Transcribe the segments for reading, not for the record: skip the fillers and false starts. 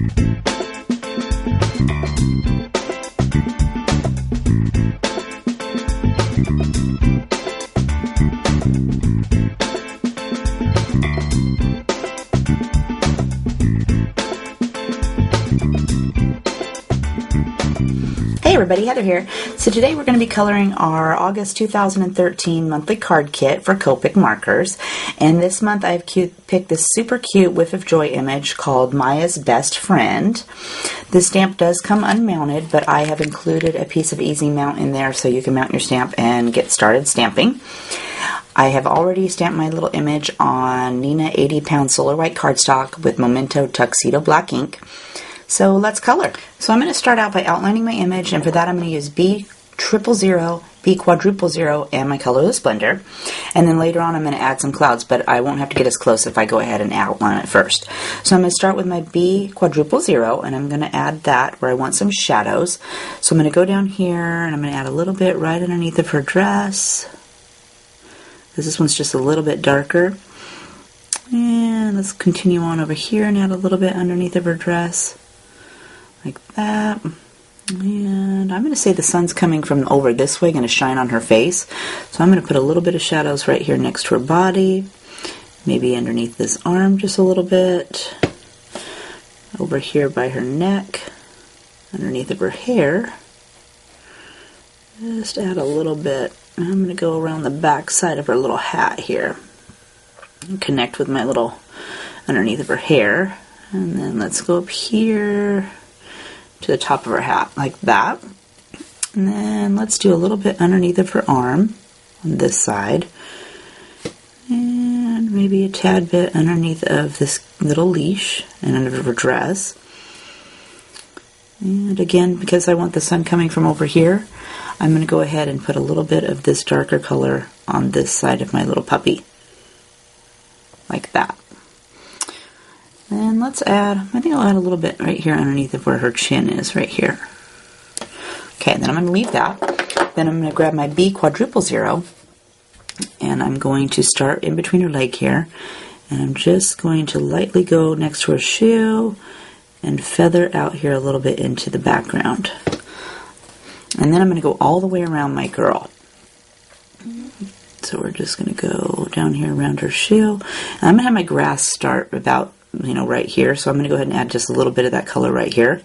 Hey everybody, Heather here. So today we're going to be coloring our August 2013 monthly card kit for Copic markers. And this month I've picked this super cute Whiff of Joy image called Maya's Best Friend. The stamp does come unmounted, but I have included a piece of easy mount in there so you can mount your stamp and get started stamping. I have already stamped my little image on Neenah 80-pound solar white cardstock with Memento Tuxedo black ink. So let's color. So I'm going to start out by outlining my image, and for that I'm going to use B000, B000, and my colorless blender. And then later on I'm going to add some clouds, but I won't have to get as close if I go ahead and outline it first. So I'm going to start with my B000, and I'm going to add that where I want some shadows. So I'm going to go down here, and I'm going to add a little bit right underneath of her dress. This one's just a little bit darker. And let's continue on over here and add a little bit underneath of her dress. Like that. And I'm going to say the sun's coming from over this way, going to shine on her face. So I'm going to put a little bit of shadows right here next to her body. Maybe underneath this arm just a little bit. Over here by her neck. Underneath of her hair. Just add a little bit. I'm going to go around the back side of her little hat here. And connect with my little underneath of her hair. And then let's go up here to the top of her hat, like that. And then let's do a little bit underneath of her arm on this side. And maybe a tad bit underneath of this little leash and under her dress. And again, because I want the sun coming from over here, I'm going to go ahead and put a little bit of this darker color on this side of my little puppy. Like that. And let's add, I think I'll add a little bit right here underneath of where her chin is, right here. Okay, then I'm going to leave that. Then I'm going to grab my B000, and I'm going to start in between her leg here. And I'm just going to lightly go next to her shoe and feather out here a little bit into the background. And then I'm going to go all the way around my girl. So we're just going to go down here around her shoe. And I'm going to have my grass start about, right here. So I'm going to go ahead and add just a little bit of that color right here.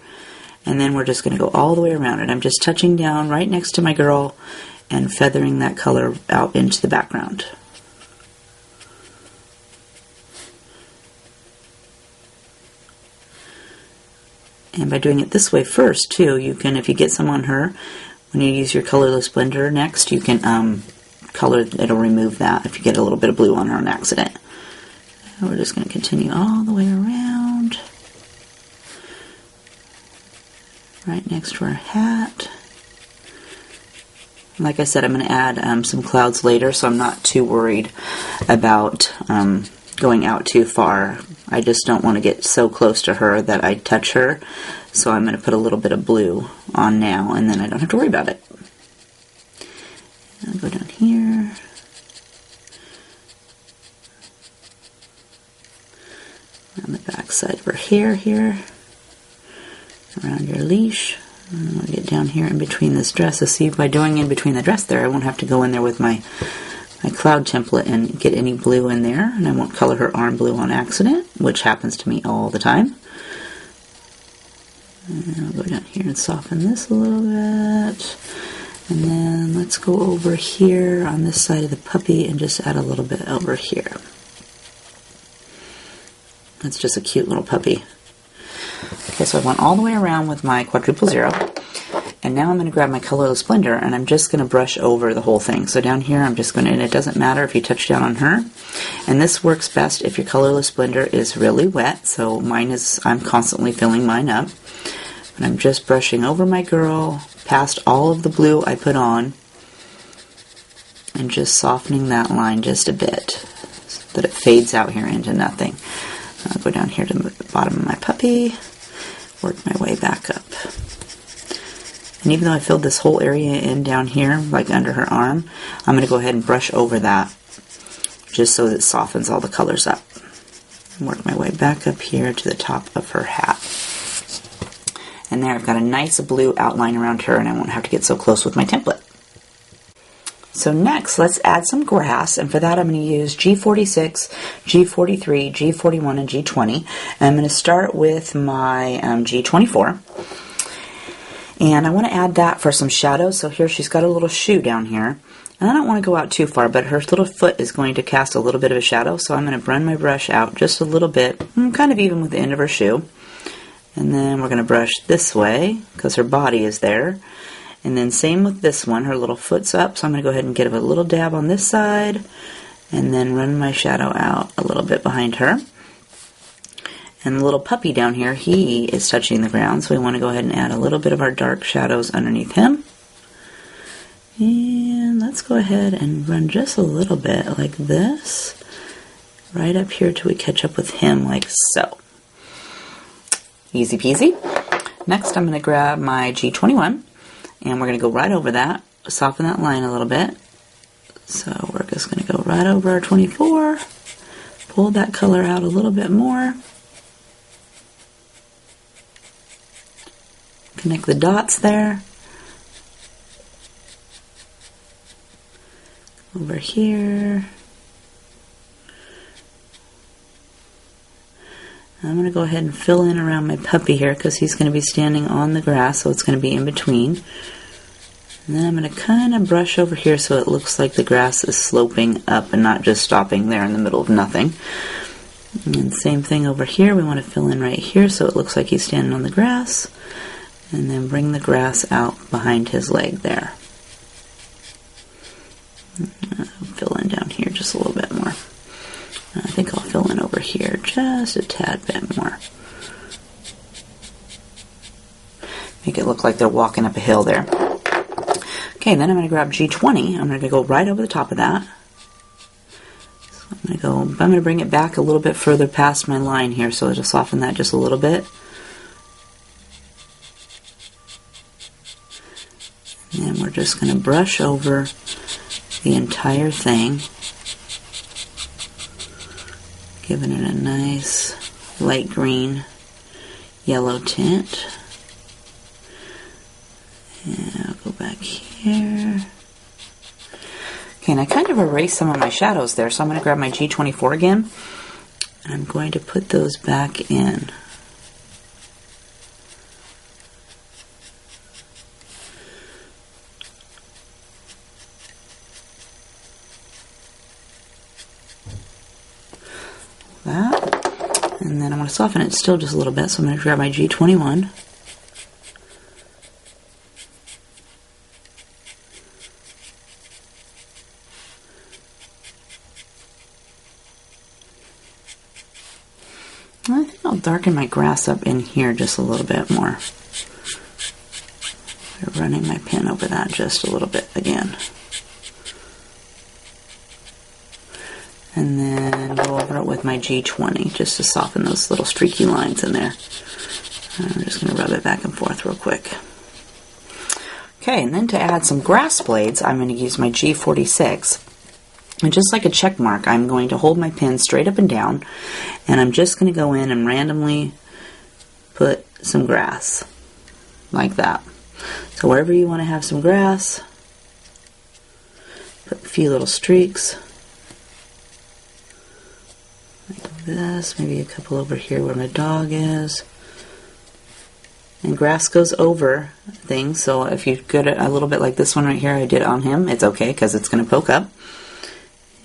And then we're just going to go all the way around it. I'm just touching down right next to my girl and feathering that color out into the background. And by doing it this way first, too, you can, if you get some on her, when you use your colorless blender next, you can color, it'll remove that if you get a little bit of blue on her on accident. And we're just going to continue all the way around, right next to our hat. Like I said, I'm going to add some clouds later, so I'm not too worried about going out too far. I just don't want to get so close to her that I touch her, so I'm going to put a little bit of blue on now, and then I don't have to worry about it. I'll go down here. On the back side of her hair here. Around your leash. And I'll get down here in between this dress. So see, by doing in between the dress there, I won't have to go in there with my cloud template and get any blue in there. And I won't color her arm blue on accident, which happens to me all the time. And I'll go down here and soften this a little bit. And then let's go over here on this side of the puppy and just add a little bit over here. That's just a cute little puppy. Okay, so I went all the way around with my B000. And now I'm going to grab my colorless blender and I'm just going to brush over the whole thing. So down here I'm just going to, and it doesn't matter if you touch down on her. And this works best if your colorless blender is really wet. So mine is, I'm constantly filling mine up. And I'm just brushing over my girl, past all of the blue I put on, and just softening that line just a bit so that it fades out here into nothing. I'll go down here to the bottom of my puppy, work my way back up. And even though I filled this whole area in down here, like under her arm, I'm going to go ahead and brush over that just so that it softens all the colors up. And work my way back up here to the top of her hat. And there I've got a nice blue outline around her, and I won't have to get so close with my template. So next, let's add some grass, and for that I'm going to use G46, G43, G41, and G20. And I'm going to start with my G24. And I want to add that for some shadows. So here she's got a little shoe down here. And I don't want to go out too far, but her little foot is going to cast a little bit of a shadow, so I'm going to run my brush out just a little bit, kind of even with the end of her shoe. And then we're going to brush this way, because her body is there. And then same with this one, her little foot's up, so I'm going to go ahead and get a little dab on this side, and then run my shadow out a little bit behind her. And the little puppy down here, he is touching the ground, so we want to go ahead and add a little bit of our dark shadows underneath him. And let's go ahead and run just a little bit like this, right up here till we catch up with him like so. Easy peasy. Next I'm going to grab my G21. And we're going to go right over that, soften that line a little bit. So we're just going to go right over our 24, pull that color out a little bit more, connect the dots there, over here. I'm going to go ahead and fill in around my puppy here because he's going to be standing on the grass, so it's going to be in between. And then I'm going to kind of brush over here so it looks like the grass is sloping up and not just stopping there in the middle of nothing. And same thing over here, we want to fill in right here so it looks like he's standing on the grass. And then bring the grass out behind his leg there. Fill in down here just a little bit more. I think I'll fill in over here just a tad bit more. Make it look like they're walking up a hill there. Okay, then I'm going to grab G20. I'm going to go right over the top of that. So I'm going to bring it back a little bit further past my line here, so it'll soften that just a little bit. And then we're just going to brush over the entire thing, giving it a nice light green yellow tint. And I'll go back here. Okay, and I kind of erased some of my shadows there, so I'm going to grab my G24 again. And I'm going to put those back in. That. And then I'm going to soften it still just a little bit, so I'm going to grab my G21. I think I'll darken my grass up in here just a little bit more. I'm running my pen over that just a little bit again. And then go over it with my G20 just to soften those little streaky lines in there. I'm just going to rub it back and forth real quick. Okay, and then to add some grass blades, I'm going to use my G46. And just like a check mark, I'm going to hold my pen straight up and down, and I'm just going to go in and randomly put some grass, like that. So wherever you want to have some grass, put a few little streaks, like this, maybe a couple over here where my dog is. And grass goes over things, so if you get it a little bit like this one right here, I did on him, it's okay because it's going to poke up.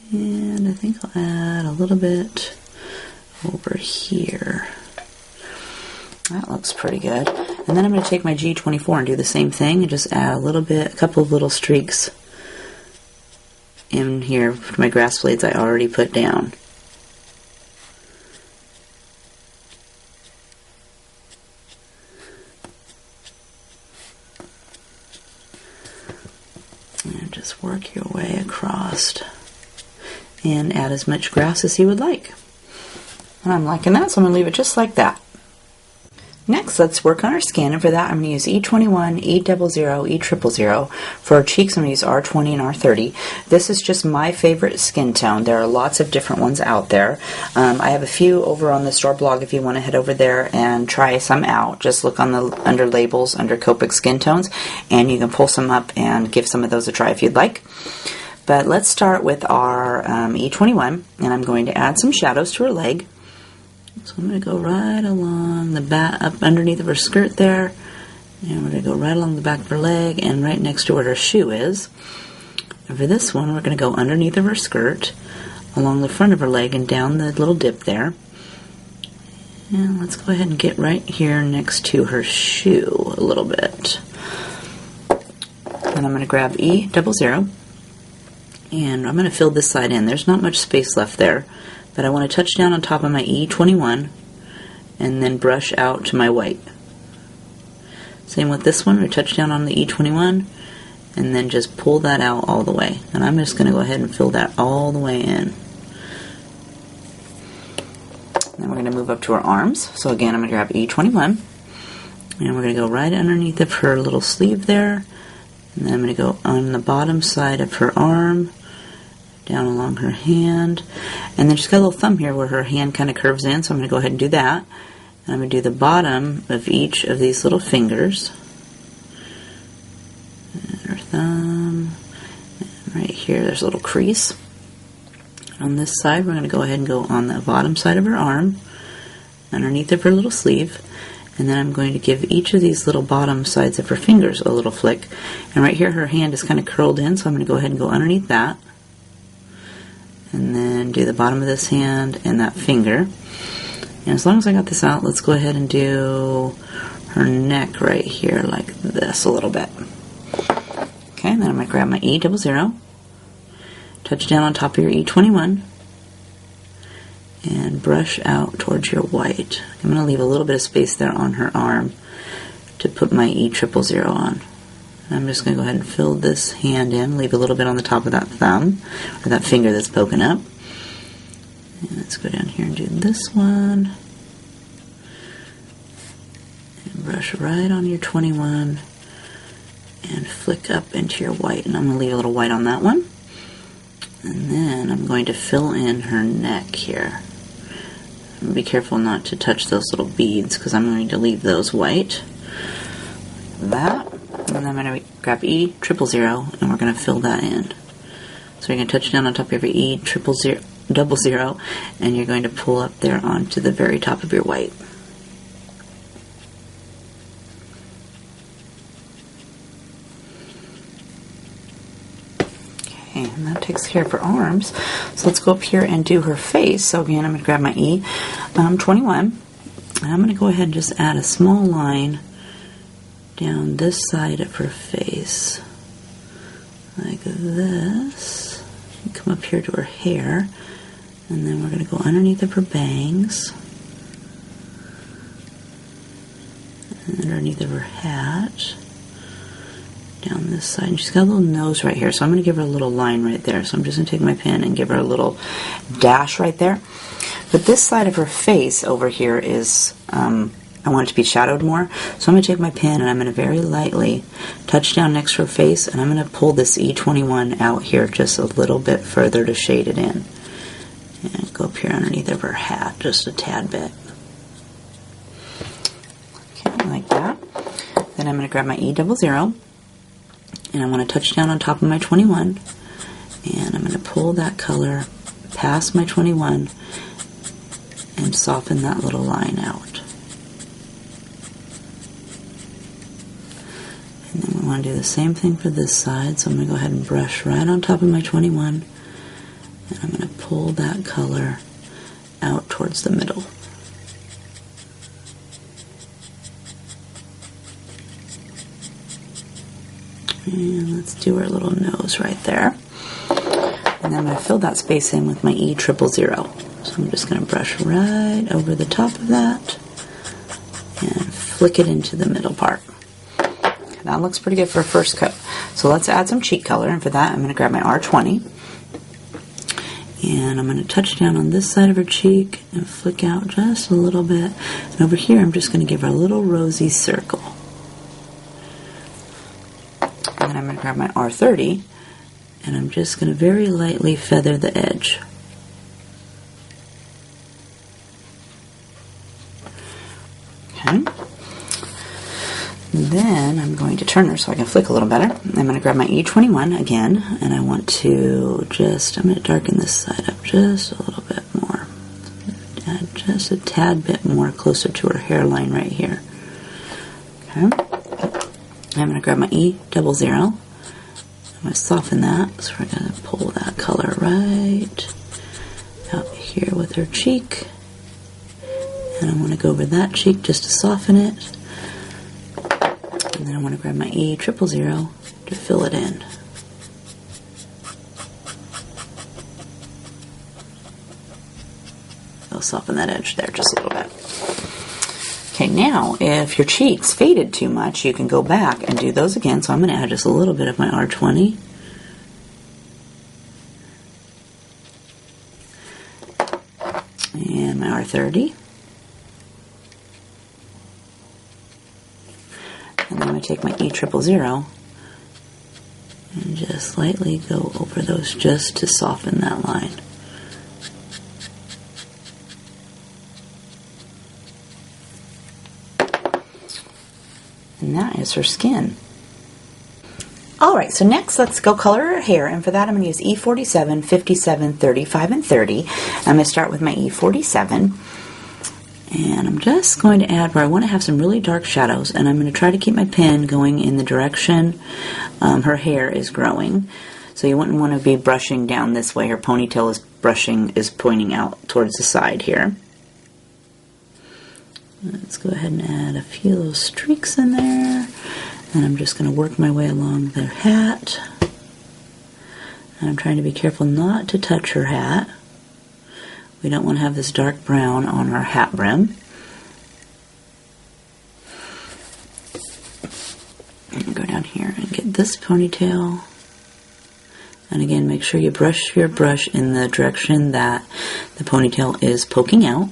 And I think I'll add a little bit over here. That looks pretty good. And then I'm going to take my G24 and do the same thing and just add a little bit, a couple of little streaks in here for my grass blades I already put down. And just work your way across. And add as much grass as you would like. And I'm liking that, so I'm going to leave it just like that. Next, let's work on our skin, and for that I'm going to use E21, E00, E000. For our cheeks, I'm going to use R20 and R30. This is just my favorite skin tone. There are lots of different ones out there. I have a few over on the store blog if you want to head over there and try some out. Just look on the under labels, under Copic skin tones, and you can pull some up and give some of those a try if you'd like. But let's start with our E21, and I'm going to add some shadows to her leg. So I'm going to go right along the back, up underneath of her skirt there, and we're going to go right along the back of her leg and right next to where her shoe is. And for this one, we're going to go underneath of her skirt, along the front of her leg and down the little dip there. And let's go ahead and get right here next to her shoe a little bit. And I'm going to grab E00, and I'm going to fill this side in. There's not much space left there. But I want to touch down on top of my E21 and then brush out to my white. Same with this one, we touch down on the E21 and then just pull that out all the way. And I'm just going to go ahead and fill that all the way in. Then we're going to move up to her arms. So again, I'm going to grab E21 and we're going to go right underneath of her little sleeve there. And then I'm going to go on the bottom side of her arm, down along her hand, and then she's got a little thumb here where her hand kind of curves in, so I'm going to go ahead and do that. And I'm going to do the bottom of each of these little fingers. And her thumb, and right here there's a little crease. On this side we're going to go ahead and go on the bottom side of her arm, underneath of her little sleeve, and then I'm going to give each of these little bottom sides of her fingers a little flick. And right here her hand is kind of curled in, so I'm going to go ahead and go underneath that. And then do the bottom of this hand and that finger. And as long as I got this out, let's go ahead and do her neck right here like this a little bit. Okay, and then I'm going to grab my E00, touch down on top of your E21, and brush out towards your white. I'm going to leave a little bit of space there on her arm to put my E000 on. I'm just going to go ahead and fill this hand in, leave a little bit on the top of that thumb, or that finger that's poking up. And let's go down here and do this one. And brush right on your 21 and flick up into your white. And I'm going to leave a little white on that one. And then I'm going to fill in her neck here. Be careful not to touch those little beads because I'm going to leave those white. Like that. And then I'm going to grab E000 and we're going to fill that in. So you're going to touch down on top of your E00 and you're going to pull up there onto the very top of your white. Okay, and that takes care of her arms. So let's go up here and do her face. So again, I'm going to grab my E21 and I'm going to go ahead and just add a small line down this side of her face like this. Come up here to her hair, and then we're going to go underneath of her bangs, underneath of her hat, down this side. And she's got a little nose right here, so I'm going to give her a little line right there. So I'm just going to take my pen and give her a little dash right there. But this side of her face over here is I want it to be shadowed more, so I'm going to take my pen and I'm going to very lightly touch down next to her face, and I'm going to pull this E21 out here just a little bit further to shade it in. And go up here underneath of her hat just a tad bit. Okay, like that. Then I'm going to grab my E00 and I want to touch down on top of my 21, and I'm going to pull that color past my 21 and soften that little line out. And then we want to do the same thing for this side, so I'm going to go ahead and brush right on top of my 21, and I'm going to pull that color out towards the middle. And let's do our little nose right there. And then I'm going to fill that space in with my E000. So I'm just going to brush right over the top of that and flick it into the middle part. Okay, that looks pretty good for a first coat. So let's add some cheek color, and for that I'm going to grab my R20 And I'm going to touch down on this side of her cheek and flick out just a little bit. And over here I'm just going to give her a little rosy circle. And then I'm going to grab my R30 and I'm just going to very lightly feather the edge. Okay. Then I'm going to turn her so I can flick a little better. I'm going to grab my E21 again, and I want to I'm going to darken this side up just a little bit more. Add just a tad bit more closer to her hairline right here. Okay. I'm going to grab my E00. I'm going to soften that, so we're going to pull that color right out here with her cheek. And I want to go over that cheek just to soften it. And then I want to grab my E000 to fill it in. I'll soften that edge there just a little bit. Okay, now if your cheeks faded too much, you can go back and do those again. So I'm going to add just a little bit of my R20. And my R30. And then I'm going to take my E000 and just lightly go over those just to soften that line. And that is her skin. Alright, so next let's go color her hair, and for that I'm going to use E47, 57, 35, and 30. I'm going to start with my E47. And I'm just going to add where I want to have some really dark shadows, and I'm going to try to keep my pen going in the direction her hair is growing. So you wouldn't want to be brushing down this way. Her ponytail is pointing out towards the side here. Let's go ahead and add a few little streaks in there, and I'm just going to work my way along their hat. And I'm trying to be careful not to touch her hat. We don't want to have this dark brown on our hat brim. And go down here and get this ponytail. And again, make sure you brush your brush in the direction that the ponytail is poking out.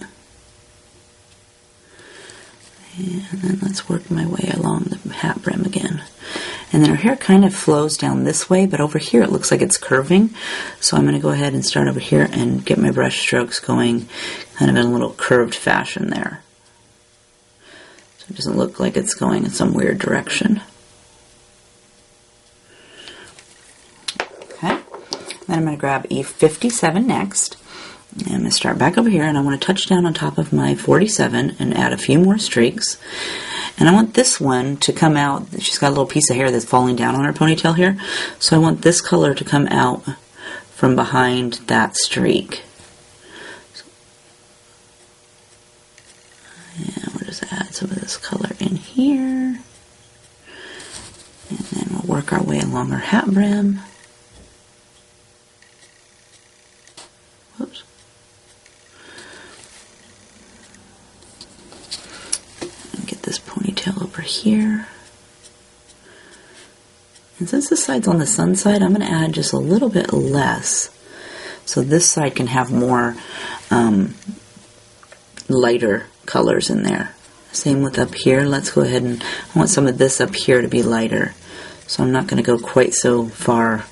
And then let's work my way along the hat brim again. And then her hair kind of flows down this way, but over here it looks like it's curving. So I'm going to go ahead and start over here and get my brush strokes going kind of in a little curved fashion there. So it doesn't look like it's going in some weird direction. Okay. Then I'm going to grab E57 next. And I'm going to start back over here, and I want to touch down on top of my 47 and add a few more streaks. And I want this one to come out. She's got a little piece of hair that's falling down on her ponytail here. So I want this color to come out from behind that streak. And we'll just add some of this color in here. And then we'll work our way along her hat brim. Whoops. This ponytail over here. And since this side's on the sun side, I'm going to add just a little bit less. So this side can have more lighter colors in there. Same with up here. Let's go ahead and I want some of this up here to be lighter. So I'm not going to go quite so far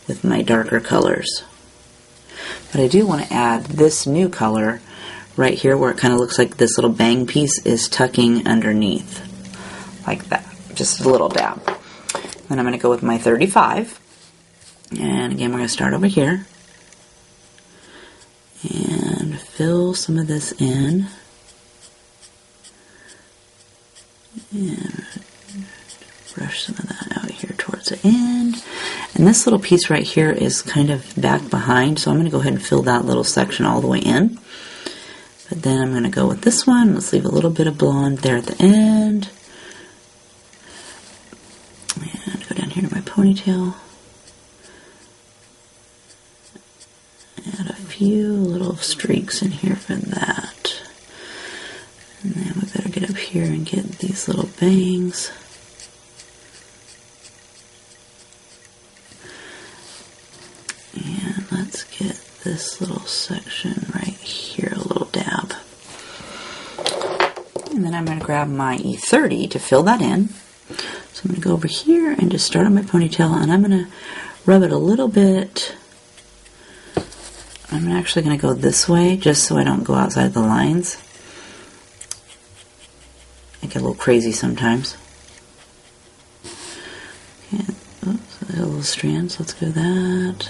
with my darker colors. But I do want to add this new color right here where it kind of looks like this little bang piece is tucking underneath. Like that. Just a little dab. Then I'm going to go with my 35. And again, we're going to start over here. And fill some of this in. And brush some of that out here towards the end. And this little piece right here is kind of back behind, so I'm going to go ahead and fill that little section all the way in. But then I'm going to go with this one. Let's leave a little bit of blonde there at the end. And go down here to my ponytail. Add a few little streaks in here for that. And then we better get up here and get these little bangs. And let's get this little section right here, a little dab. And then I'm going to grab my E30 to fill that in. So I'm going to go over here and just start on my ponytail, and I'm going to rub it a little bit. I'm actually going to go this way just so I don't go outside the lines. I get a little crazy sometimes. Okay, oops, there's a little strand, so let's go that.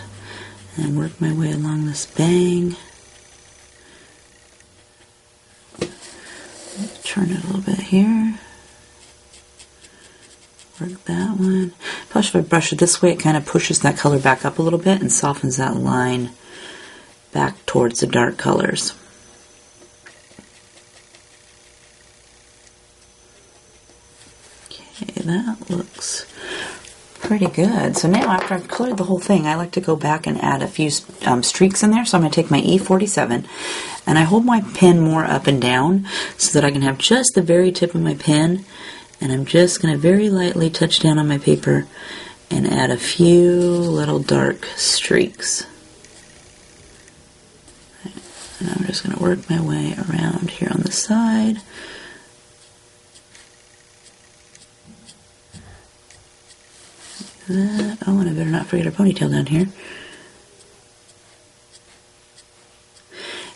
And work my way along this bang. Turn it a little bit here. Work that one. Plus, if I brush it this way, it kind of pushes that color back up a little bit and softens that line back towards the dark colors. Okay, that looks pretty good. So now after I've colored the whole thing, I like to go back and add a few streaks in there. So I'm going to take my E47 and I hold my pen more up and down so that I can have just the very tip of my pen, and I'm just going to very lightly touch down on my paper and add a few little dark streaks. And I'm just going to work my way around here on the side. That. Oh, and I better not forget a ponytail down here.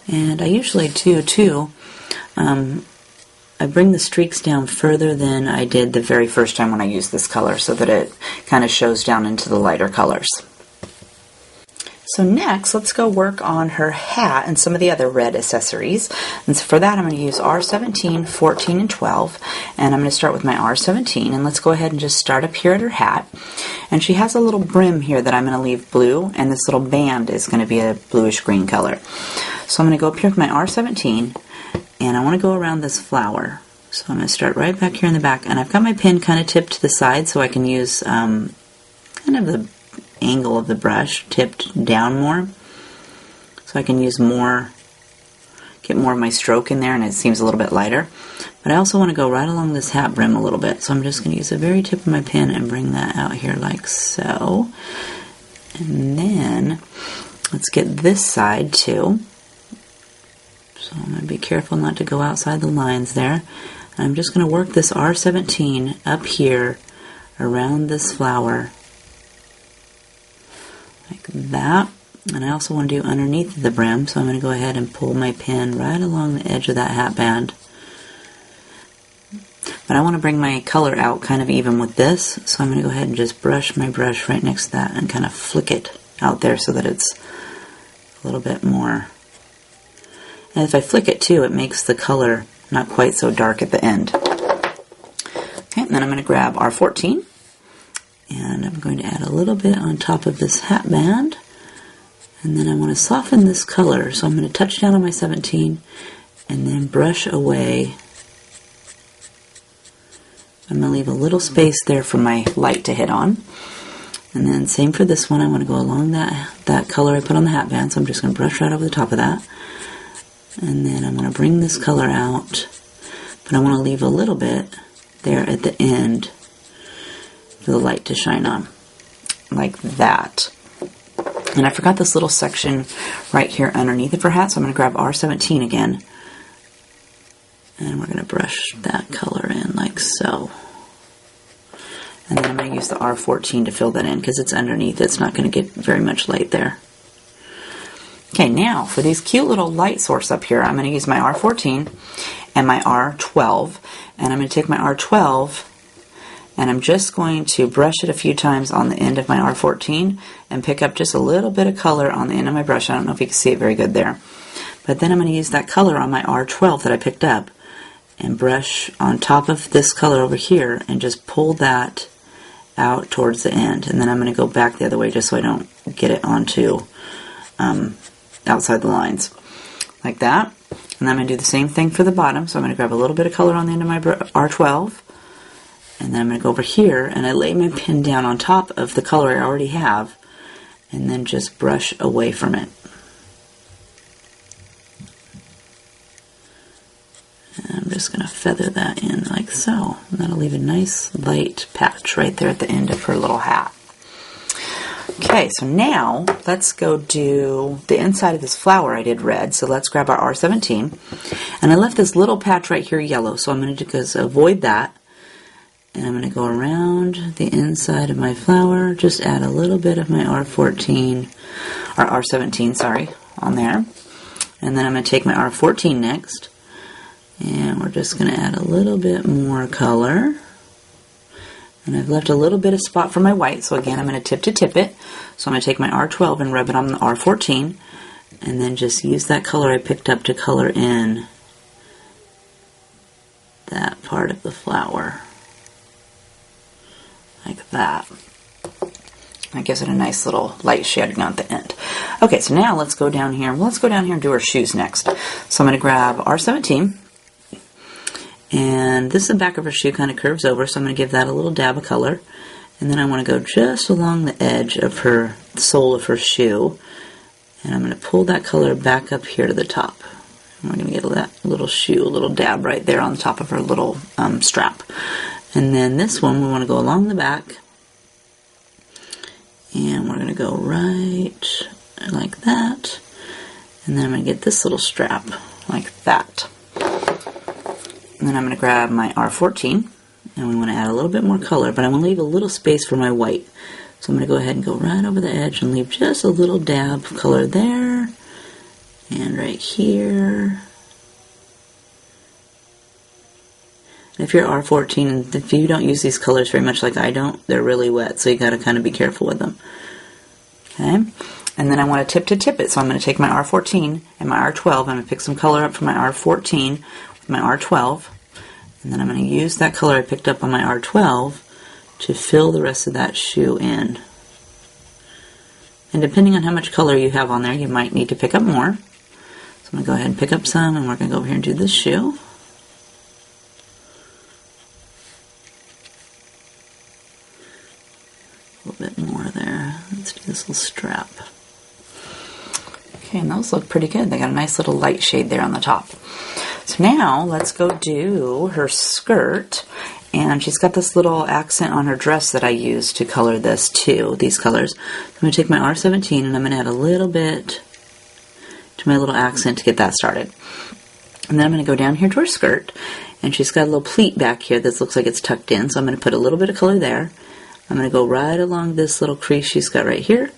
And I usually do too. I bring the streaks down further than I did the very first time when I used this color, so that it kind of shows down into the lighter colors. So next, let's go work on her hat and some of the other red accessories. And so for that, I'm going to use R17, 14, and 12. And I'm going to start with my R17. And let's go ahead and just start up here at her hat. And she has a little brim here that I'm going to leave blue. And this little band is going to be a bluish green color. So I'm going to go up here with my R17. And I want to go around this flower. So I'm going to start right back here in the back. And I've got my pen kind of tipped to the side so I can use kind of the angle of the brush tipped down more, so I can use more, get more of my stroke in there, and it seems a little bit lighter. But I also want to go right along this hat brim a little bit, so I'm just going to use the very tip of my pen and bring that out here like so. And then let's get this side too. So I'm going to be careful not to go outside the lines there. And I'm just going to work this R17 up here around this flower like that. And I also want to do underneath the brim, so I'm going to go ahead and pull my pen right along the edge of that hat band. But I want to bring my color out kind of even with this, so I'm going to go ahead and just brush my brush right next to that and kind of flick it out there so that it's a little bit more. And if I flick it too, it makes the color not quite so dark at the end. Okay, and then I'm going to grab R14. And I'm going to add a little bit on top of this hat band. And then I want to soften this color. So I'm going to touch down on my 17 and then brush away. I'm going to leave a little space there for my light to hit on. And then same for this one. I want to go along that color I put on the hat band. So I'm just going to brush right over the top of that. And then I'm going to bring this color out. But I want to leave a little bit there at the end for the light to shine on, like that. And I forgot this little section right here underneath of her hat, so I'm going to grab R17 again, and we're going to brush that color in like so. And then I'm going to use the R14 to fill that in because it's underneath. It's not going to get very much light there. Okay, now for these cute little light source up here, I'm going to use my R14 and my R12, and I'm going to take my R12 and I'm just going to brush it a few times on the end of my R14 and pick up just a little bit of color on the end of my brush. I don't know if you can see it very good there. But then I'm going to use that color on my R12 that I picked up and brush on top of this color over here and just pull that out towards the end. And then I'm going to go back the other way just so I don't get it onto outside the lines. Like that. And then I'm going to do the same thing for the bottom. So I'm going to grab a little bit of color on the end of my R12. And then I'm going to go over here and I lay my pen down on top of the color I already have and then just brush away from it. And I'm just going to feather that in like so. And that'll leave a nice light patch right there at the end of her little hat. Okay, so now let's go do the inside of this flower. I did red, so let's grab our R17. And I left this little patch right here yellow, so I'm going to just avoid that. And I'm going to go around the inside of my flower, just add a little bit of my R14, or R17, sorry, on there. And then I'm going to take my R14 next, and we're just going to add a little bit more color. And I've left a little bit of spot for my white, so again I'm going to tip it. So I'm going to take my R12 and rub it on the R14, and then just use that color I picked up to color in that part of the flower. Like that. That gives it a nice little light shading on the end. Okay, so now let's go down here. Well, let's go down here and do her shoes next. So I'm going to grab R17. And this is the back of her shoe, kind of curves over, so I'm going to give that a little dab of color. And then I want to go just along the edge of her sole of her shoe. And I'm going to pull that color back up here to the top. And we're going to get that little shoe, a little dab right there on the top of her little strap. And then this one, we want to go along the back. And we're going to go right like that. And then I'm going to get this little strap like that. And then I'm going to grab my R14, and we want to add a little bit more color, but I want to leave a little space for my white. So I'm going to go ahead and go right over the edge and leave just a little dab of color there, and right here. And if you're R14, and if you don't use these colors very much like I don't, they're really wet, so you got to kind of be careful with them. Okay, and then I want to tip it, so I'm going to take my R14 and my R12, I'm going to pick some color up from my R14 with my R12, and then I'm going to use that color I picked up on my R12 to fill the rest of that shoe in. And depending on how much color you have on there, you might need to pick up more. So I'm going to go ahead and pick up some, and we're going to go over here and do this shoe. A little bit more there. Let's do this little strap. Okay, and those look pretty good. They got a nice little light shade there on the top. So now let's go do her skirt, and she's got this little accent on her dress that I used to color this too, these colors. So I'm going to take my R17 and I'm going to add a little bit to my little accent to get that started. And then I'm going to go down here to her skirt, and she's got a little pleat back here that looks like it's tucked in, so I'm going to put a little bit of color there. I'm going to go right along this little crease she's got right here,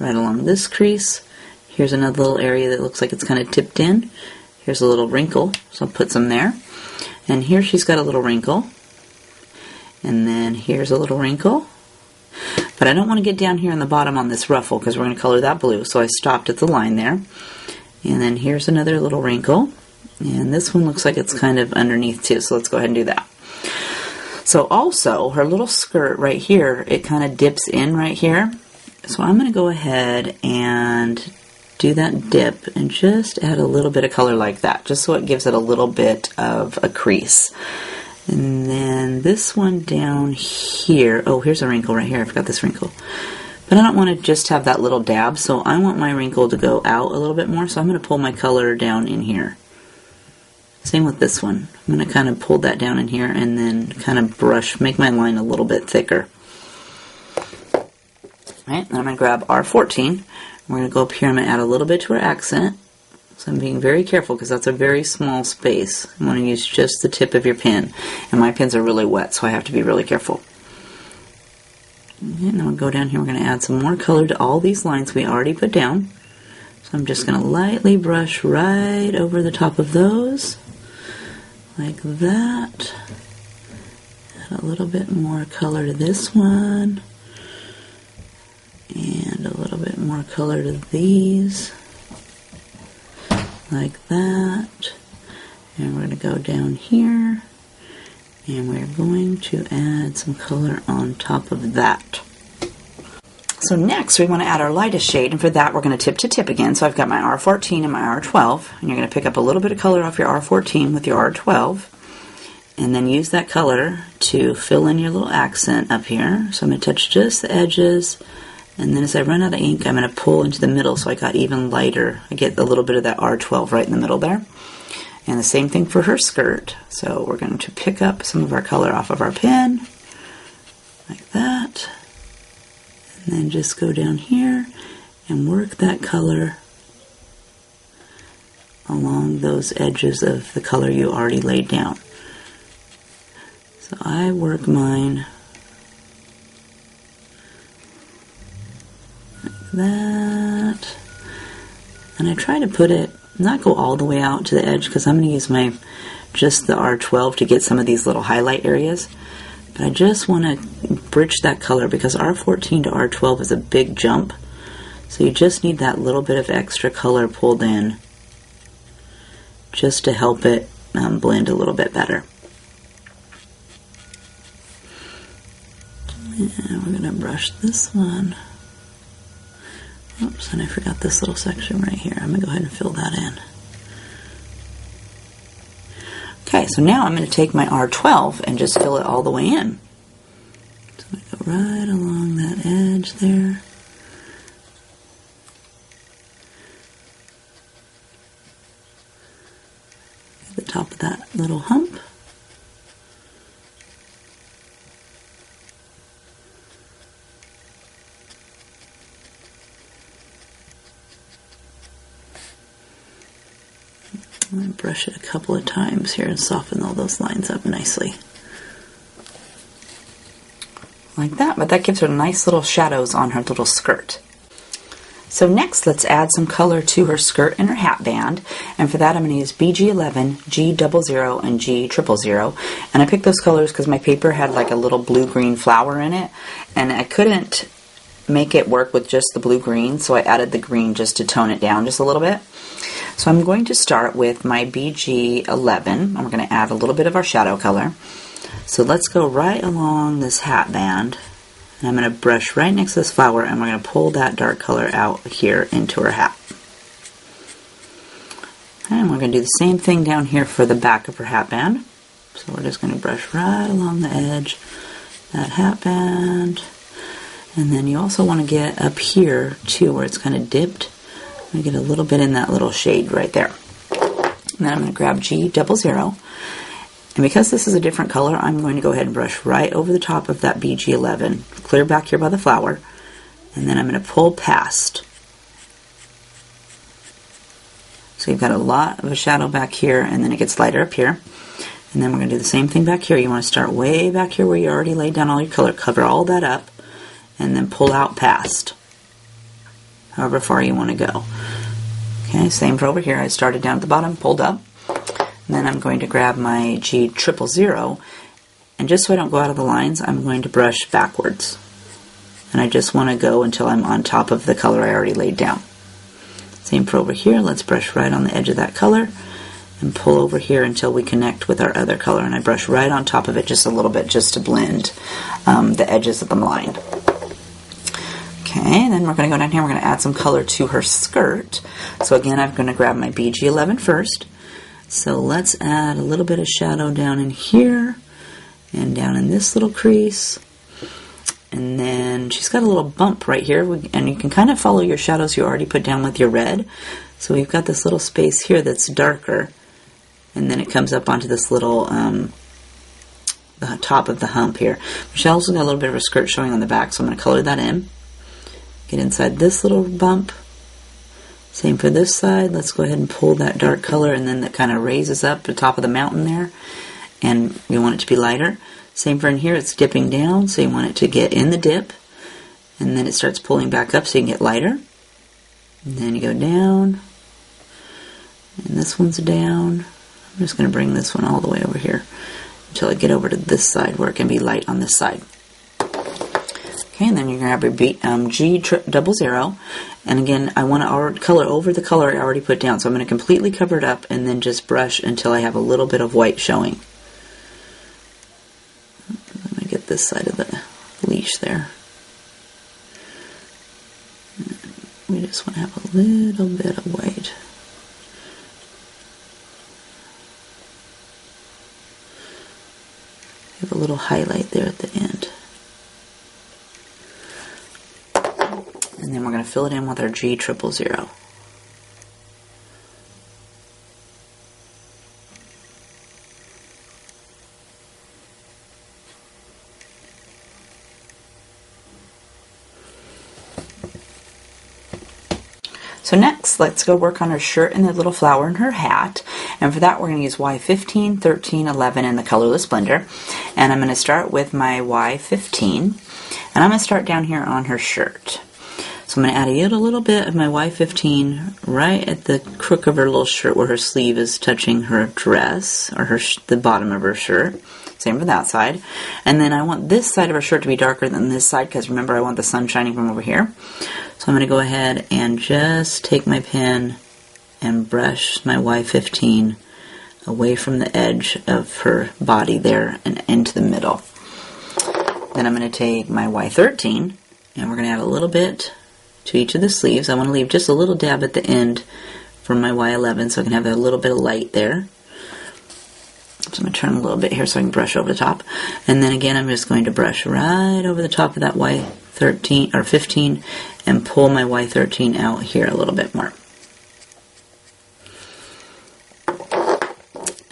right along this crease. Here's another little area that looks like it's kind of tipped in. Here's a little wrinkle, so I'll put some there. And here she's got a little wrinkle. And then here's a little wrinkle. But I don't want to get down here on the bottom on this ruffle because we're going to color that blue, so I stopped at the line there. And then here's another little wrinkle. And this one looks like it's kind of underneath too, so let's go ahead and do that. So also, her little skirt right here, it kind of dips in right here. So I'm going to go ahead and do that dip and just add a little bit of color like that, just so it gives it a little bit of a crease. And then this one down here, oh, here's a wrinkle right here. I forgot this wrinkle. But I don't want to just have that little dab, so I want my wrinkle to go out a little bit more, so I'm going to pull my color down in here. Same with this one. I'm going to kind of pull that down in here and then kind of brush, make my line a little bit thicker. Alright, then I'm going to grab R14. We're going to go up here and I'm going to add a little bit to her accent. So I'm being very careful because that's a very small space. I'm going to use just the tip of your pen. And my pens are really wet, so I have to be really careful. And then we'll go down here. We're going to add some more color to all these lines we already put down. So I'm just going to lightly brush right over the top of those. Like that. Add a little bit more color to this one. And a little bit more color to these. Like that. And we're going to go down here. And we're going to add some color on top of that. So next we want to add our lightest shade, and for that we're going to tip to tip again. So I've got my R14 and my R12, and you're going to pick up a little bit of color off your R14 with your R12, and then use that color to fill in your little accent up here. So I'm going to touch just the edges, and then as I run out of ink I'm going to pull into the middle so I got even lighter. I get a little bit of that R12 right in the middle there. And the same thing for her skirt. So we're going to pick up some of our color off of our pen, like that. And then just go down here and work that color along those edges of the color you already laid down. So I work mine like that, and I try to put it, not go all the way out to the edge, because I'm going to use just the R12 to get some of these little highlight areas. But I just want to bridge that color, because R14 to R12 is a big jump. So you just need that little bit of extra color pulled in just to help it blend a little bit better. And we're going to brush this one. Oops, and I forgot this little section right here. I'm going to go ahead and fill that in. Okay, so now I'm going to take my R12 and just fill it all the way in. So I'm going to go right along that edge there. At the top of that little hump. I'm going to brush it a couple of times here and soften all those lines up nicely. Like that, but that gives her nice little shadows on her little skirt. So next, let's add some color to her skirt and her hatband, and for that I'm going to use BG11, G00, and G000, and I picked those colors because my paper had like a little blue-green flower in it, and I couldn't make it work with just the blue-green, so I added the green just to tone it down just a little bit. So I'm going to start with my BG11, and we're going to add a little bit of our shadow color. So let's go right along this hatband, and I'm going to brush right next to this flower, and we're going to pull that dark color out here into her hat. And we're going to do the same thing down here for the back of her hatband. So we're just going to brush right along the edge of that hatband. And then you also want to get up here too, where it's kind of dipped. I'm going to get a little bit in that little shade right there. And then I'm going to grab G00. And because this is a different color, I'm going to go ahead and brush right over the top of that BG11, clear back here by the flower, and then I'm going to pull past. So you've got a lot of a shadow back here, and then it gets lighter up here. And then we're going to do the same thing back here. You want to start way back here where you already laid down all your color, cover all that up, and then pull out past, however far you want to go. Okay, same for over here. I started down at the bottom, pulled up. And then I'm going to grab my G000, and just so I don't go out of the lines, I'm going to brush backwards. And I just want to go until I'm on top of the color I already laid down. Same for over here. Let's brush right on the edge of that color and pull over here until we connect with our other color. And I brush right on top of it just a little bit just to blend the edges of the line. Okay, then we're going to go down here. We're going to add some color to her skirt. So again, I'm going to grab my BG11 first. So let's add a little bit of shadow down in here and down in this little crease. And then she's got a little bump right here, and you can kind of follow your shadows you already put down with your red. So we've got this little space here that's darker, and then it comes up onto this little the top of the hump here. Michelle's got a little bit of a skirt showing on the back, so I'm going to color that in. Get inside this little bump. Same for this side. Let's go ahead and pull that dark color, and then that kind of raises up the top of the mountain there, and we want it to be lighter. Same for in here, it's dipping down, so you want it to get in the dip, and then it starts pulling back up so you can get lighter. And then you go down, and this one's down. I'm just going to bring this one all the way over here until I get over to this side where it can be light on this side. Okay, and then you're going to have your G00, and again, I want to color over the color I already put down, so I'm going to completely cover it up and then just brush until I have a little bit of white showing. Let me get this side of the leash there. We just want to have a little bit of white. Have a little highlight there at the end. And then we're going to fill it in with our G000. So next, let's go work on her shirt and the little flower in her hat. And for that, we're going to use Y15, 13, 11 in the colorless blender. And I'm going to start with my Y15. And I'm going to start down here on her shirt. So I'm going to add a little bit of my Y15 right at the crook of her little shirt where her sleeve is touching her dress, or the bottom of her shirt. Same for that side. And then I want this side of her shirt to be darker than this side, because remember, I want the sun shining from over here. So I'm going to go ahead and just take my pen and brush my Y15 away from the edge of her body there and into the middle. Then I'm going to take my Y13 and we're going to add a little bit to each of the sleeves. I want to leave just a little dab at the end for my Y11 so I can have a little bit of light there. So I'm going to turn a little bit here so I can brush over the top. And then again, I'm just going to brush right over the top of that Y13 or 15 and pull my Y13 out here a little bit more.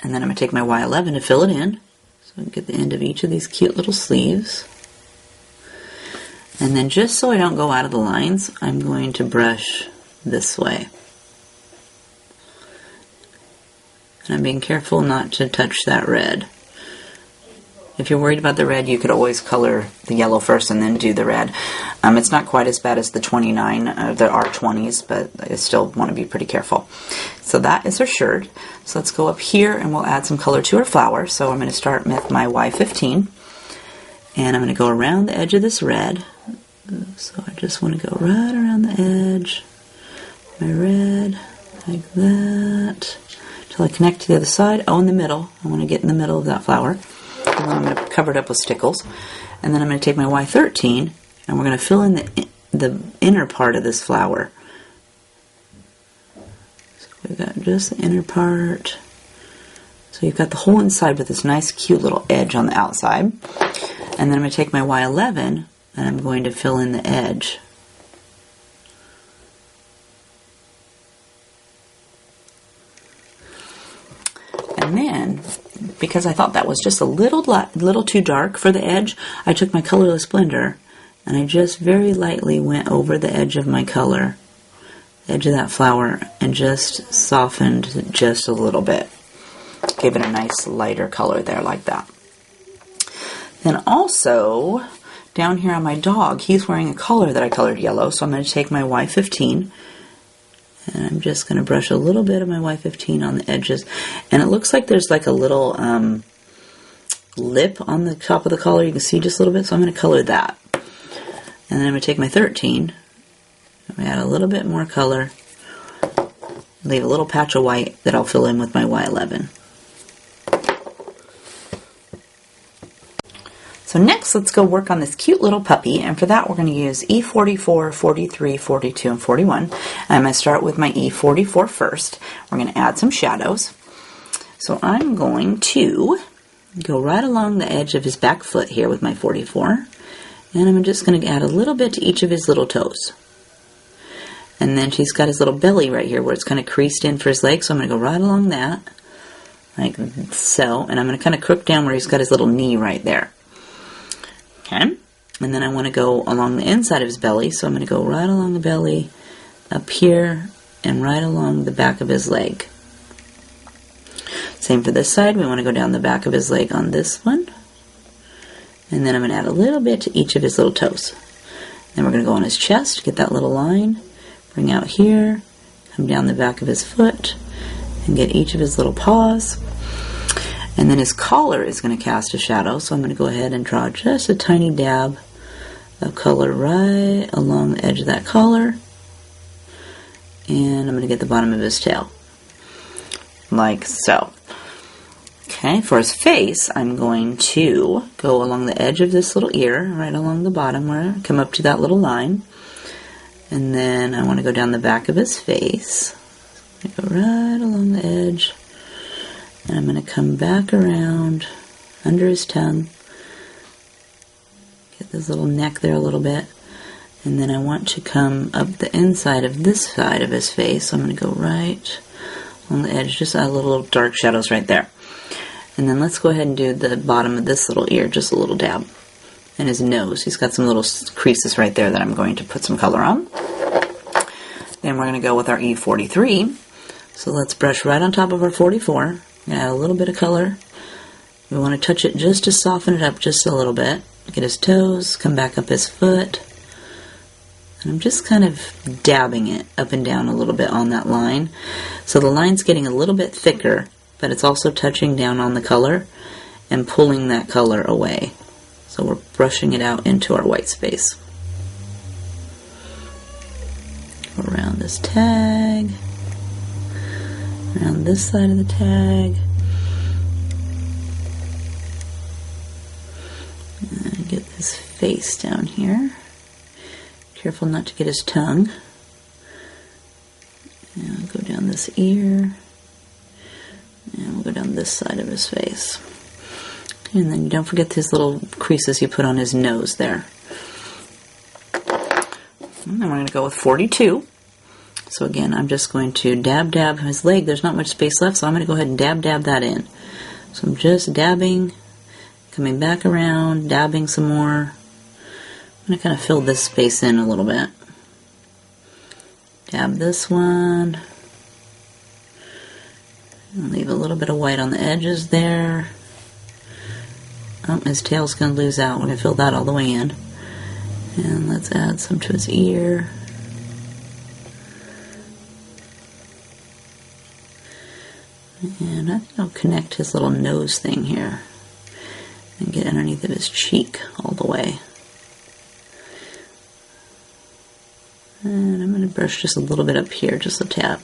And then I'm going to take my Y11 to fill it in. So I can get the end of each of these cute little sleeves. And then just so I don't go out of the lines, I'm going to brush this way. And I'm being careful not to touch that red. If you're worried about the red, you could always color the yellow first and then do the red. It's not quite as bad as the 29, the R20s, but I still want to be pretty careful. So that is her shirt. So let's go up here and we'll add some color to her flower. So I'm going to start with my Y15. And I'm going to go around the edge of this red. So I just want to go right around the edge. My red, like that. Till I connect to the other side. Oh, in the middle. I want to get in the middle of that flower. And then I'm going to cover it up with stickles. And then I'm going to take my Y13 and we're going to fill in the inner part of this flower. So we've got just the inner part. So you've got the whole inside with this nice cute little edge on the outside. And then I'm going to take my Y11 and I'm going to fill in the edge. And then, because I thought that was just a little too dark for the edge, I took my colorless blender and I just very lightly went over the edge of my color, the edge of that flower, and just softened just a little bit. Gave it a nice lighter color there like that. Then also, down here on my dog, he's wearing a collar that I colored yellow, so I'm going to take my Y15 and I'm just going to brush a little bit of my Y15 on the edges. And it looks like there's like a little lip on the top of the collar. You can see just a little bit, so I'm going to color that. And then I'm going to take my 13, I'm going to add a little bit more color, leave a little patch of white that I'll fill in with my Y11. So next, let's go work on this cute little puppy, and for that we're going to use E44, 43, 42, and 41. I'm going to start with my E44 first. We're going to add some shadows. So I'm going to go right along the edge of his back foot here with my 44, and I'm just going to add a little bit to each of his little toes. And then he's got his little belly right here where it's kind of creased in for his leg, so I'm going to go right along that, like so, and I'm going to kind of crook down where he's got his little knee right there. Okay, and then I want to go along the inside of his belly, so I'm going to go right along the belly, up here, and right along the back of his leg. Same for this side, we want to go down the back of his leg on this one. And then I'm going to add a little bit to each of his little toes. Then we're going to go on his chest, get that little line, bring out here, come down the back of his foot, and get each of his little paws. And then his collar is going to cast a shadow, so I'm going to go ahead and draw just a tiny dab of color right along the edge of that collar. And I'm going to get the bottom of his tail, like so. Okay, for his face, I'm going to go along the edge of this little ear, right along the bottom where I come up to that little line. And then I want to go down the back of his face. I go right along the edge. And I'm going to come back around under his tongue. Get this little neck there a little bit. And then I want to come up the inside of this side of his face. So I'm going to go right along the edge, just add little dark shadows right there. And then let's go ahead and do the bottom of this little ear, just a little dab. And his nose, he's got some little creases right there that I'm going to put some color on. and we're going to go with our E43. So let's brush right on top of our 44. Add a little bit of color. We want to touch it just to soften it up just a little bit. Get his toes, come back up his foot. And I'm just kind of dabbing it up and down a little bit on that line. So the line's getting a little bit thicker, but it's also touching down on the color and pulling that color away. So we're brushing it out into our white space. Around this tag, around this side of the tag, and get this face down here. Careful not to get his tongue. And we'll go down this ear, and we'll go down this side of his face. And then don't forget these little creases you put on his nose there. And then we're going to go with 42. So again, I'm just going to dab his leg. There's not much space left, so I'm going to go ahead and dab that in. So I'm just dabbing, coming back around, dabbing some more. I'm going to kind of fill this space in a little bit. Dab this one. And leave a little bit of white on the edges there. Oh, his tail's going to lose out. We're going to fill that all the way in. And let's add some to his ear. And I think I'll connect his little nose thing here and get underneath of his cheek all the way. And I'm going to brush just a little bit up here, just a tap.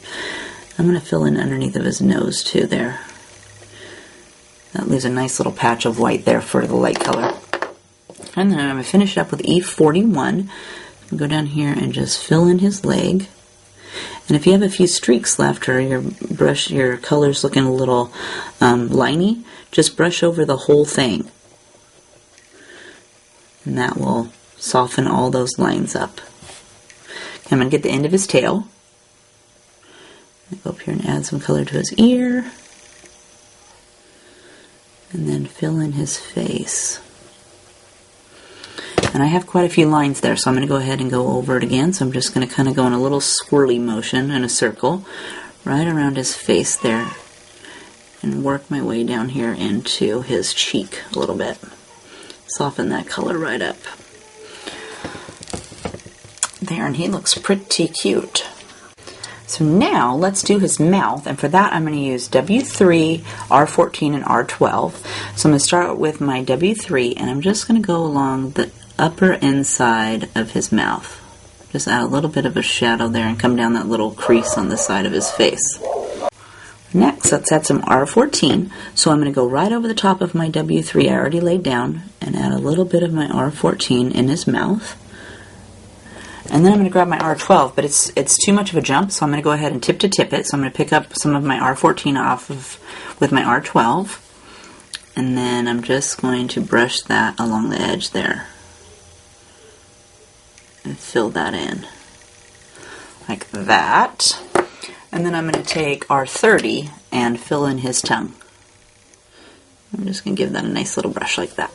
I'm going to fill in underneath of his nose too there. That leaves a nice little patch of white there for the light color. And then I'm going to finish it up with E41. Go down here and just fill in his leg. And if you have a few streaks left or your color's looking a little liney, just brush over the whole thing. And that will soften all those lines up. I'm going to get the end of his tail. Go up here and add some color to his ear. And then fill in his face. And I have quite a few lines there, so I'm going to go ahead and go over it again. So I'm just going to kind of go in a little swirly motion in a circle right around his face there and work my way down here into his cheek a little bit. Soften that color right up. There, and he looks pretty cute. So now let's do his mouth, and for that I'm going to use W3, R14, and R12. So I'm going to start with my W3, and I'm just going to go along the upper inside of his mouth. Just add a little bit of a shadow there and come down that little crease on the side of his face. Next, let's add some R14. So I'm going to go right over the top of my W3 I already laid down and add a little bit of my R14 in his mouth. And then I'm going to grab my R12, but it's too much of a jump, so I'm going to go ahead and tip to tip it. So I'm going to pick up some of my R14 off of with my R12, and then I'm just going to brush that along the edge there and fill that in like that. And then I'm going to take R30 and fill in his tongue. I'm just going to give that a nice little brush like that.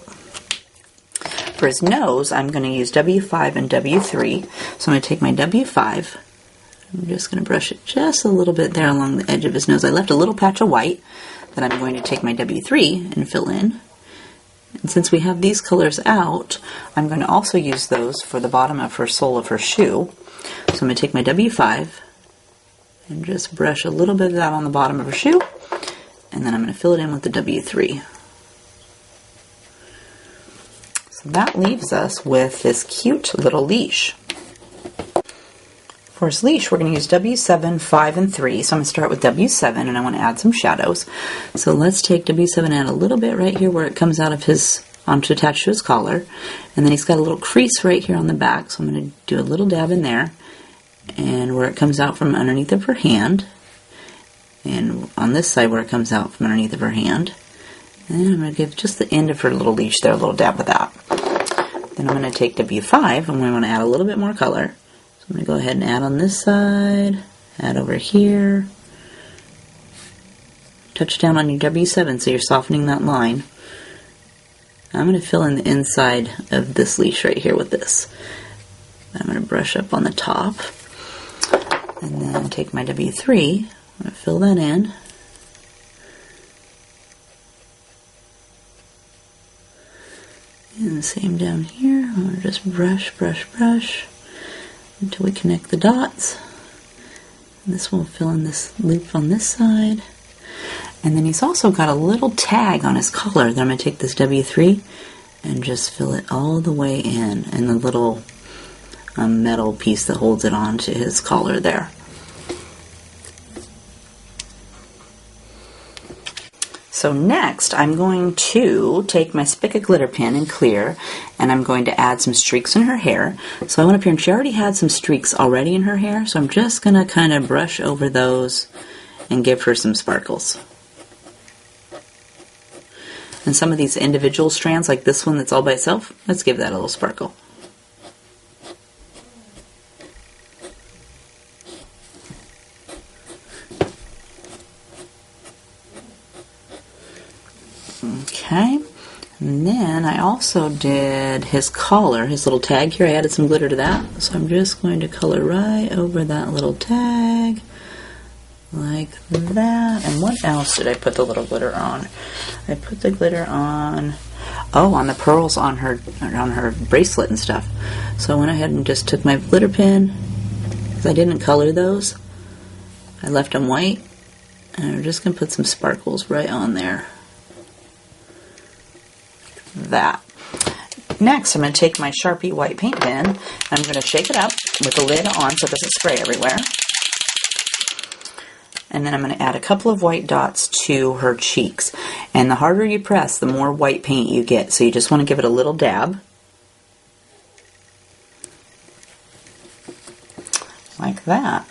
For his nose, I'm going to use W5 and W3. So I'm going to take my W5. I'm just going to brush it just a little bit there along the edge of his nose. I left a little patch of white that I'm going to take my W3 and fill in. And since we have these colors out, I'm going to also use those for the bottom of her sole of her shoe. So I'm going to take my W5 and just brush a little bit of that on the bottom of her shoe. And then I'm going to fill it in with the W3. So that leaves us with this cute little leash. For his leash, we're going to use W7, 5, and 3. So I'm going to start with W7, and I want to add some shadows. So let's take W7 and add a little bit right here where it comes out of his, to attach to his collar. And then he's got a little crease right here on the back, so I'm going to do a little dab in there. And where it comes out from underneath of her hand. And on this side where it comes out from underneath of her hand. And I'm going to give just the end of her little leash there a little dab with that. Then I'm going to take W5 and we want to add a little bit more color. So I'm going to go ahead and add on this side, add over here. Touch down on your W7 so you're softening that line. I'm going to fill in the inside of this leash right here with this. I'm going to brush up on the top. And then take my W3, I'm going to fill that in. And the same down here, I'm going to just brush, brush, brush until we connect the dots. And this will fill in this loop on this side. And then he's also got a little tag on his collar that I'm going to take this W3 and just fill it all the way in, and the little metal piece that holds it on to his collar there. So next I'm going to take my Spica glitter pen in clear, and I'm going to add some streaks in her hair. So I went up here and she already had some streaks already in her hair, so I'm just going to kind of brush over those and give her some sparkles. And some of these individual strands, like this one that's all by itself, let's give that a little sparkle. Okay, and then I also did his collar, his little tag here. I added some glitter to that, so I'm just going to color right over that little tag, like that. And what else did I put the little glitter on? I put the glitter on, on the pearls on her bracelet and stuff. So I went ahead and just took my glitter pen, because I didn't color those. I left them white, and I'm just going to put some sparkles right on there. That. Next, I'm going to take my Sharpie white paint pen, and I'm going to shake it up with the lid on so it doesn't spray everywhere. And then I'm going to add a couple of white dots to her cheeks. And the harder you press, the more white paint you get. So you just want to give it a little dab. Like that.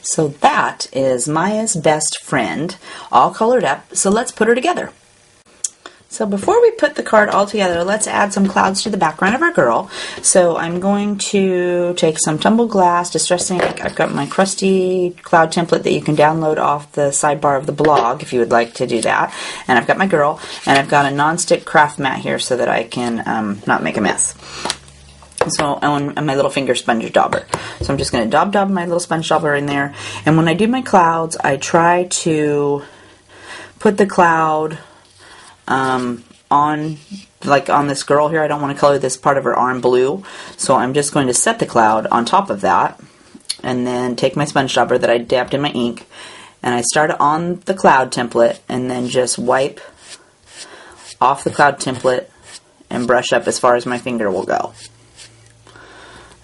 So that is Maya's best friend, all colored up. So let's put her together. So before we put the card all together, let's add some clouds to the background of our girl. So I'm going to take some Tumbled Glass Distress Ink. I've got my crusty cloud template that you can download off the sidebar of the blog if you would like to do that. And I've got my girl, and I've got a non-stick craft mat here so that I can not make a mess. So on my little finger sponge dauber. So I'm just going to dab my little sponge dauber in there. And when I do my clouds, I try to put the cloud on this girl here. I don't want to color this part of her arm blue. So I'm just going to set the cloud on top of that. And then take my sponge dauber that I dabbed in my ink. And I start on the cloud template and then just wipe off the cloud template and brush up as far as my finger will go.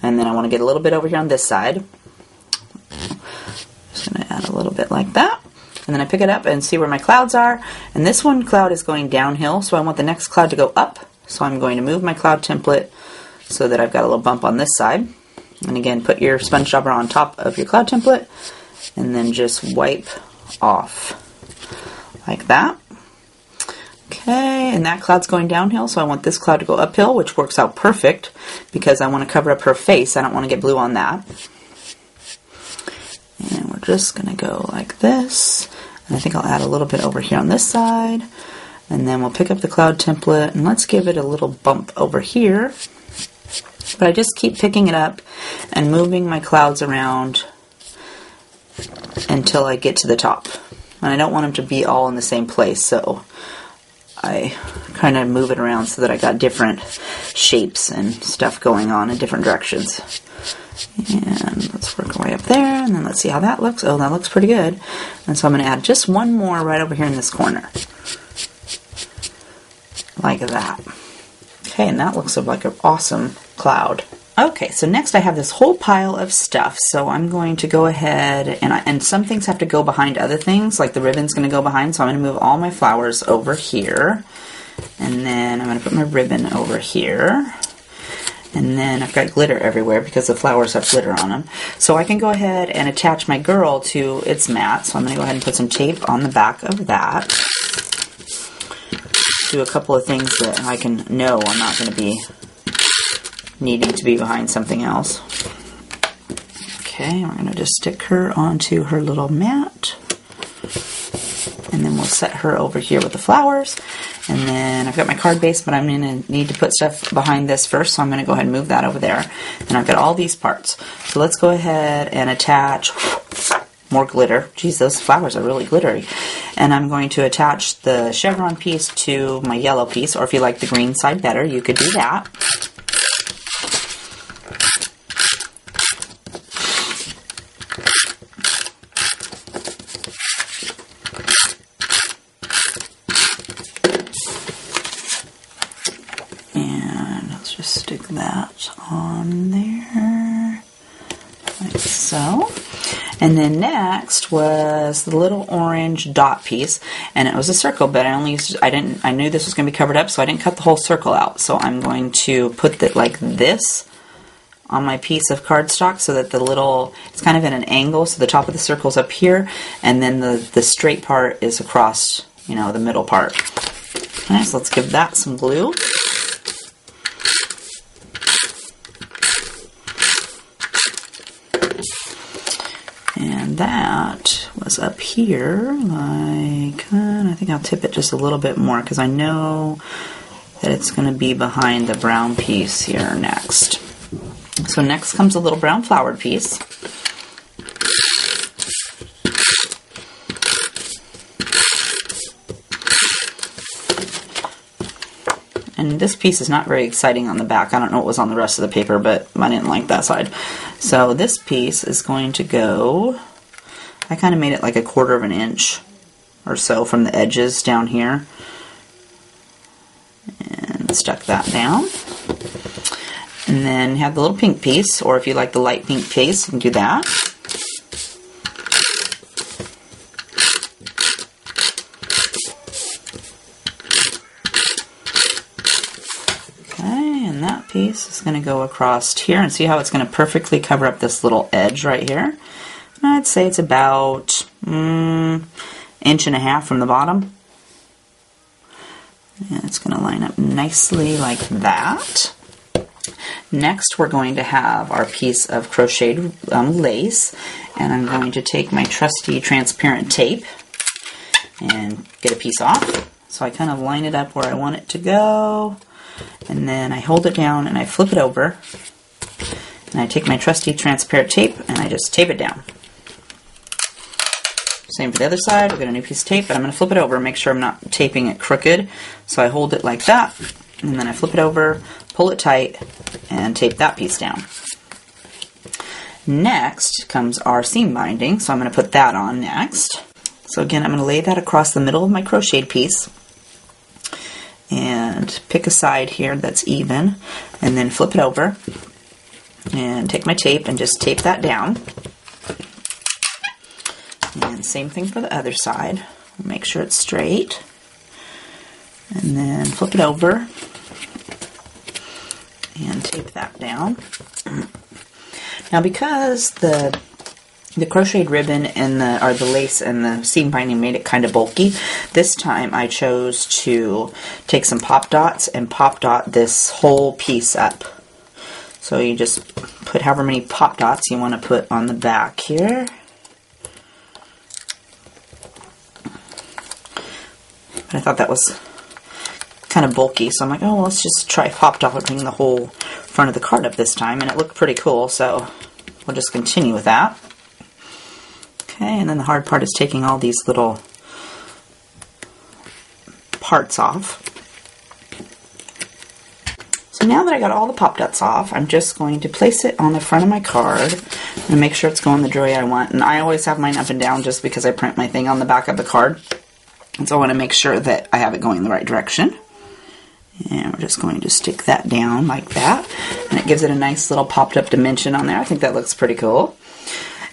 And then I want to get a little bit over here on this side. Just going to add a little bit like that. And then I pick it up and see where my clouds are. And this one cloud is going downhill, so I want the next cloud to go up. So I'm going to move my cloud template so that I've got a little bump on this side. And again, put your sponge dauber on top of your cloud template. And then just wipe off like that. Okay, and that cloud's going downhill, so I want this cloud to go uphill, which works out perfect because I want to cover up her face. I don't want to get blue on that. And we're just going to go like this. And I think I'll add a little bit over here on this side. And then we'll pick up the cloud template, and let's give it a little bump over here. But I just keep picking it up and moving my clouds around until I get to the top. And I don't want them to be all in the same place, so I kind of move it around so that I got different shapes and stuff going on in different directions. And let's work our way up there, and then let's see how that looks. Oh, that looks pretty good. And so I'm going to add just one more right over here in this corner. Like that. Okay, and that looks like an awesome cloud. Okay, so next I have this whole pile of stuff, so I'm going to go ahead, and some things have to go behind other things, like the ribbon's going to go behind, so I'm going to move all my flowers over here, and then I'm going to put my ribbon over here, and then I've got glitter everywhere because the flowers have glitter on them, so I can go ahead and attach my girl to its mat, so I'm going to go ahead and put some tape on the back of that, do a couple of things that I can know I'm not going to be needing to be behind something else. Okay, we're going to just stick her onto her little mat. and then we'll set her over here with the flowers. And then I've got my card base, but I'm going to need to put stuff behind this first, so I'm going to go ahead and move that over there. And I've got all these parts. So let's go ahead and attach more glitter. Geez, those flowers are really glittery. And I'm going to attach the chevron piece to my yellow piece, or if you like the green side better, you could do that. And let's just stick that on there, like so. And then next was the little orange dot piece, and it was a circle, but I knew this was going to be covered up, so I didn't cut the whole circle out. So I'm going to put it like this on my piece of cardstock so that it's kind of at an angle, so the top of the circle's up here, and then the straight part is across, you know, the middle part. Okay, so let's give that some glue. And that was up here, like, I think I'll tip it just a little bit more because I know that it's going to be behind the brown piece here next. So next comes a little brown flowered piece. And this piece is not very exciting on the back. I don't know what was on the rest of the paper, but I didn't like that side. So this piece is going to go, I kind of made it like 1/4 of an inch or so from the edges down here. And stuck that down. And then you have the little pink piece, or if you like the light pink piece, you can do that. That piece is going to go across here, and see how it's going to perfectly cover up this little edge right here. I'd say it's about 1.5 inches from the bottom. And it's going to line up nicely like that. Next we're going to have our piece of crocheted lace, and I'm going to take my trusty transparent tape and get a piece off. So I kind of line it up where I want it to go. And then I hold it down and I flip it over, and I take my trusty transparent tape and I just tape it down. Same for the other side. We've got a new piece of tape, but I'm going to flip it over and make sure I'm not taping it crooked. So I hold it like that, and then I flip it over, pull it tight, and tape that piece down. Next comes our seam binding, so I'm going to put that on next. So again, I'm going to lay that across the middle of my crocheted piece, and pick a side here that's even, and then flip it over and take my tape and just tape that down. And same thing for the other side. Make sure it's straight, and then flip it over and tape that down. Now, because the crocheted ribbon and the lace and the seam binding made it kind of bulky, this time I chose to take some pop dots and pop dot this whole piece up. So you just put however many pop dots you want to put on the back here. But I thought that was kind of bulky, so I'm like, oh, well, let's just try pop dotting the whole front of the card up this time, and it looked pretty cool, so we'll just continue with that. Okay, and then the hard part is taking all these little parts off. So now that I got all the pop dots off, I'm just going to place it on the front of my card and make sure it's going the way I want. And I always have mine up and down just because I print my thing on the back of the card. And so I want to make sure that I have it going the right direction. And we're just going to stick that down like that. And it gives it a nice little popped up dimension on there. I think that looks pretty cool.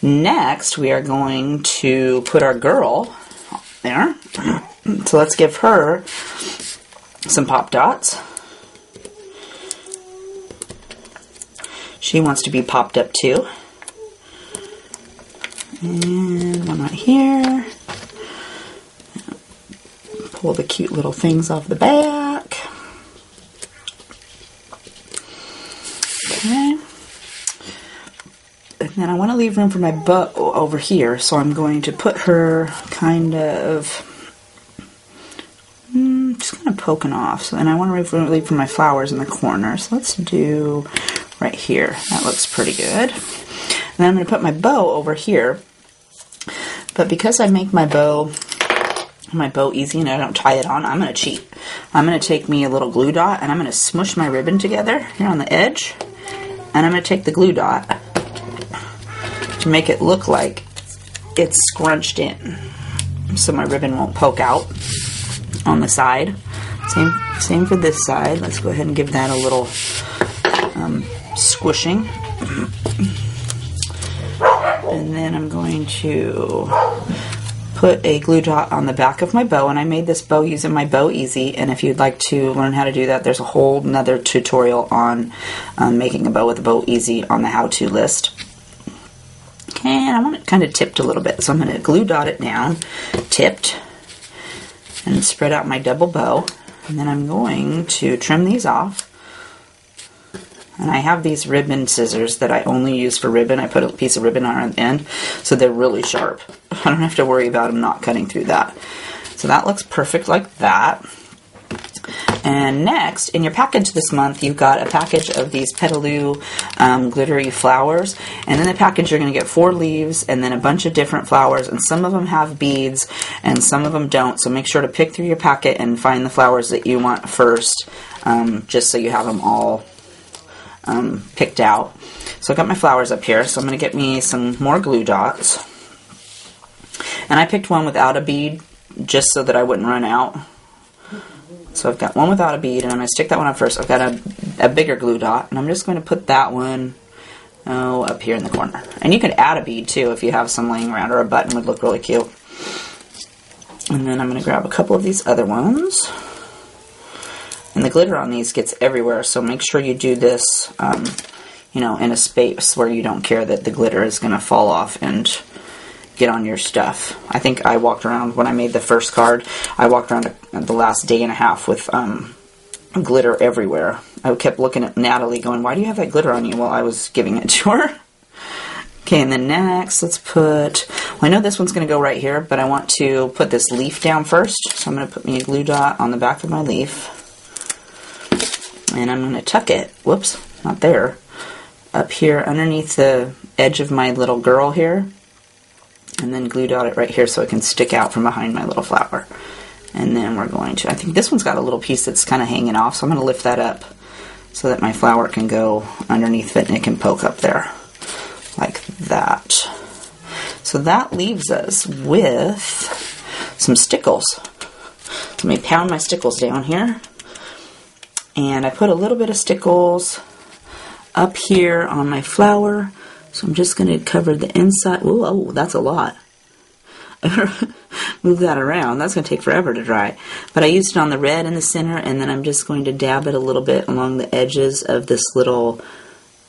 Next, we are going to put our girl there. So let's give her some pop dots. She wants to be popped up too. And one right here. Pull the cute little things off the back. Okay. And then I want to leave room for my bow over here, so I'm going to put her kind of just kind of poking off. So then I want to leave for my flowers in the corner. So let's do right here. That looks pretty good. And then I'm going to put my bow over here. But because I make my bow easy and I don't tie it on, I'm going to cheat. I'm going to take me a little glue dot and I'm going to smush my ribbon together here on the edge. And I'm going to take the glue dot to make it look like it's scrunched in, so my ribbon won't poke out on the side. Same for this side. Let's go ahead and give that a little squishing. And then I'm going to put a glue dot on the back of my bow, and I made this bow using my Bow Easy, and if you'd like to learn how to do that, there's a whole another tutorial on making a bow with a Bow Easy on the how-to list. Okay, and I want it kind of tipped a little bit, so I'm going to glue dot it down, tipped, and spread out my double bow, and then I'm going to trim these off. And I have these ribbon scissors that I only use for ribbon. I put a piece of ribbon on the end, so they're really sharp. I don't have to worry about them not cutting through that. So that looks perfect like that. And next, in your package this month, you've got a package of these Petaloo glittery flowers. And in the package, you're going to get 4 leaves and then a bunch of different flowers. And some of them have beads and some of them don't. So make sure to pick through your packet and find the flowers that you want first, just so you have them all picked out. So I've got my flowers up here, so I'm going to get me some more glue dots. And I picked one without a bead just so that I wouldn't run out. So I've got one without a bead, and I'm going to stick that one up first. I've got a bigger glue dot, and I'm just going to put that one up here in the corner. And you could add a bead too if you have some laying around, or a button would look really cute. And then I'm going to grab a couple of these other ones. And the glitter on these gets everywhere, so make sure you do this, you know, in a space where you don't care that the glitter is going to fall off and get on your stuff. I think I walked around, when I made the first card, I walked around the last day and a half with glitter everywhere. I kept looking at Natalie going, why do you have that glitter on you? Well, I was giving it to her. Okay, and then next, let's put, well, I know this one's going to go right here, but I want to put this leaf down first. So I'm going to put me a glue dot on the back of my leaf. And I'm going to tuck it, whoops, not there, up here underneath the edge of my little girl here. And then glue dot it right here so it can stick out from behind my little flower. And then we're going to, I think this one's got a little piece that's kind of hanging off, so I'm going to lift that up so that my flower can go underneath it and it can poke up there like that. So that leaves us with some stickles. So let me pound my stickles down here. And I put a little bit of stickles up here on my flower. So I'm just going to cover the inside. Ooh, oh, that's a lot. Move that around. That's going to take forever to dry. But I used it on the red in the center, and then I'm just going to dab it a little bit along the edges of this little,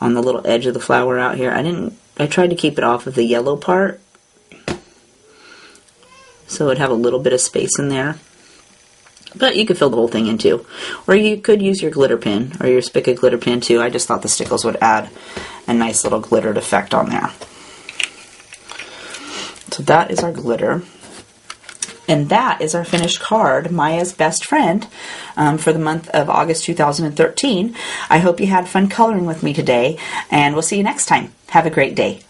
on the little edge of the flower out here. I tried to keep it off of the yellow part, so it'd have a little bit of space in there. But you could fill the whole thing in too. Or you could use your glitter pin, or your Spica glitter pin too. I just thought the stickles would add a nice little glittered effect on there. So that is our glitter. And that is our finished card, Maya's Best Friend, for the month of August 2013. I hope you had fun coloring with me today, and we'll see you next time. Have a great day.